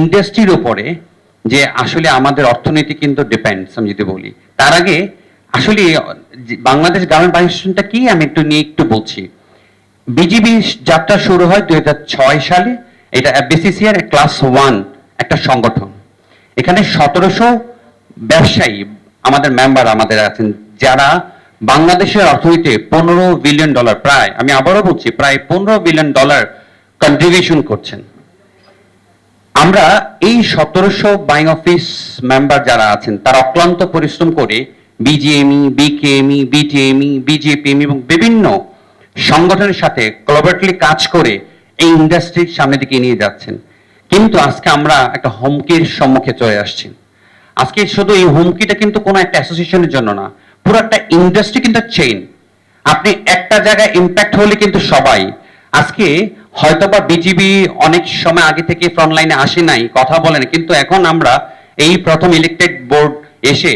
ইন্ডাস্ট্রির উপরে যে আসলে আমাদের অর্থনীতি কিন্তু ডিপেন্ডস, আমি যদি বলি তার আগে আসলে বাংলাদেশ গার্মেন্ট অ্যাসোসিয়েশনটা কি আমি একটু বলছি। বিজিবি যাত্রা শুরু হয় 2006 সালে। এটা বিসিসিআর ক্লাস 1 একটা সংগঠন। এখানে 1700 ব্যবসায়ী আমাদের মেম্বার আমাদের আছেন, যারা বাংলাদেশের অর্থনীতিতে $15 বিলিয়ন, প্রায় আমি আবারও বলছি প্রায় $15 বিলিয়ন কন্ট্রিবিউশন করছেন। আমরা এই 1700 বাইং অফিস মেম্বার যারা আছেন তারা অক্লান্ত পরিশ্রম করে বিজিএমই, বিকেএমই, বিটিএমই, বিজেপিএমই এবং বিভিন্ন সংগঠনের সাথে কোলাবোরেটলি কাজ করে এই ইন্ডাস্ট্রির সামনের দিকে নিয়ে যাচ্ছেন। কিন্তু আজকে আমরা একটা হুমকির সম্মুখে চলে আসছি। আজকে শুধু এই হুমকিটা কিন্তু কোনো একটা অ্যাসোসিয়েশনের জন্য না, পুরো একটা ইন্ডাস্ট্রি কিন্তু চেইন। আপনি একটা জায়গায় ইম্প্যাক্ট হলে কিন্তু সবাই, আজকে হয়তোবা বিজিবি অনেক সময় আগে থেকে ফ্রন্ট লাইনে আসে নাই, কথা বলেন, কিন্তু এখন আমরা এই প্রথম ইলেক্টেড বোর্ড এসে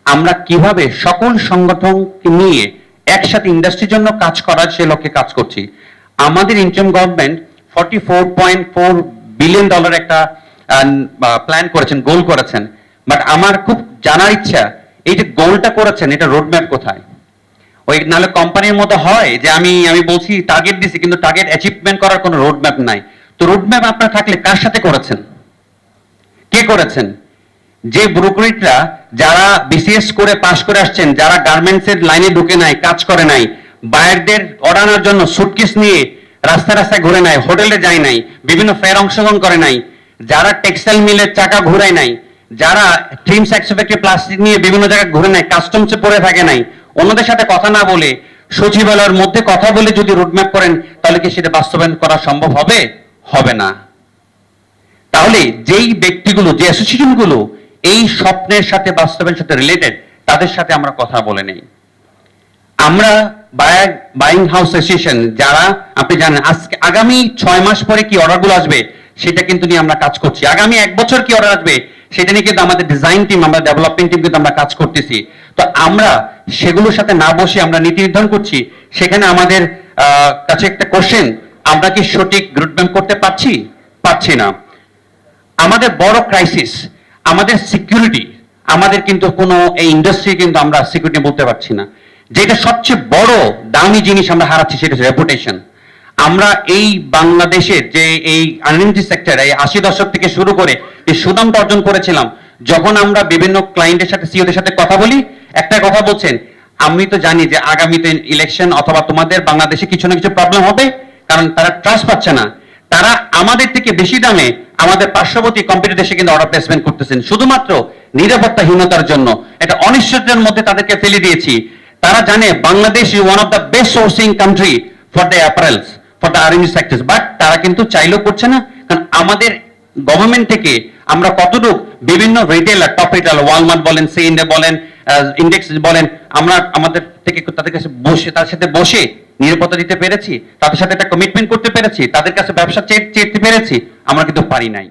আমরা কিভাবে সকল সংগঠনকে নিয়ে একসাথে ইন্ডাস্ট্রির জন্য কাজ করার সে লক্ষ্যে কাজ করছি। আমাদের ইন্টারিম গভর্নমেন্ট $44.4 বিলিয়ন একটা প্ল্যান করেছেন, গোল করেছেন। বাট আমার খুব জানার ইচ্ছা, এই যে গোলটা করেছেন এটা রোডম্যাপ কোথায়? ওই নাহলে কোম্পানির মতো হয় যে আমি বলছি টার্গেট দিছি, কিন্তু টার্গেট অ্যাচিভমেন্ট করার কোনো রোডম্যাপ নাই। তো রোডম্যাপ আপনার থাকলে কার সাথে করেছেন, কে করেছেন? যে ব্রোকারেজরা যারা বিসিএস করে পাস করে আসছেন, যারা গার্মেন্টসের লাইনে ঢুকে নাই, কাজ করে নাই, বায়ারদের অর্ডার আনার জন্য সুটকেস নিয়ে রাস্তায় রাস্তায় ঘুরে নাই, হোটেলে যায় নাই, বিভিন্ন ফেয়ার অংশগ্রহণ করে নাই, যারা টেক্সটাইল মিলের চাকা ঘুরায় নাই, যারা ট্রিমস এক্সপেক্টে প্লাস্টিক নিয়ে বিভিন্ন জায়গায় ঘুরে নাই, কাস্টমসে পড়ে থাকে নাই, অন্যদের সাথে কথা না বলে সচিবালয়ের মধ্যে কথা বলে যদি রোডম্যাপ করেন, তাহলে কি সেটা বাস্তবায়ন করা সম্ভব হবে? হবে না। তাহলে যেই ব্যক্তিগুলো, যে অ্যাসোসিয়েশনগুলো এই স্বপ্নের সাথে বাস্তবায়নের সাথে রিলেটেড, তাদের সাথে আমরা কথা বলে নেই। আমরা বাইং হাউস অ্যাসোসিয়েশন যারা, আপনি জানেন আজকে আগামী 6 মাস পরে কি অর্ডারগুলো আসবে সেটা কিন্তু নিয়ে আমরা কাজ করছি। আগামী 1 বছর কি অর্ডার আসবে সেটা নিয়ে কিন্তু আমাদের ডিজাইন টিম, আমরা ডেভেলপমেন্ট টিম কিন্তু আমরা কাজ করতেছি। তো আমরা সেগুলোর সাথে না বসে আমরা নীতি নির্ধারণ করছি। সেখানে আমাদের কাছে একটা কোশ্চেন, আমরা কি সঠিক রুটম্যাপ করতে পারছি না। আমাদের বড় ক্রাইসিস আমাদের সিকিউরিটি। আমাদের কিন্তু কোনো এই ইন্ডাস্ট্রি কিন্তু আমরা সিকিউরিটি বলতে পারছি না। যেটা সবচেয়ে বড় দামি জিনিস আমরা হারাচ্ছি সেটা হচ্ছে রেপুটেশন। আমরা এই বাংলাদেশের যে এই আনলিমিটেড সেক্টর, এই 80 দশক থেকে শুরু করে এই সুনামটা অর্জন করেছিলাম, যখন আমরা বিভিন্ন ক্লায়েন্টের সাথে, সিওদের সাথে কথা বলি, একটা কথা বলছেন, আমি তো জানি যে আগামীতে ইলেকশন অথবা তোমাদের বাংলাদেশে কিছু না কিছু প্রবলেম হবে, কারণ তারা ট্রাস্ট পাচ্ছে না। তারা আমাদের থেকে বেশি দামে আমাদের পার্শ্ববর্তী কম্পিটিটর দেশে কিন্তু অর্ডার প্লেসমেন্ট করতেছেন শুধুমাত্র নিরাপত্তাহীনতার জন্য। এটা অনিশ্চয়তার মধ্যে তাদেরকে ফেলে দিয়েছি। তারা জানে Bangladesh is one of the best sourcing country for the apparels, for the RMG sectors, but তারা কিন্তু চাইলেও করছে না। কারণ আমাদের গভর্নমেন্ট থেকে আমরা কতটুকু বিভিন্ন রিটেলার, টপ রিটেলার, ওয়ালমার্ট বলেন, সিএনডে বলেন, ইন্ডেক্স বলেন, আমরা আমাদের থেকে তাদের কাছে বসে, তার সাথে বসে নিরাপত্তা দিতে পেরেছি, তাদের সাথে একটা কমিটমেন্ট করতে পেরেছি, তাদের কাছে ব্যবসা চেয়ে পেরেছি, আমরা কিন্তু পারি নাই।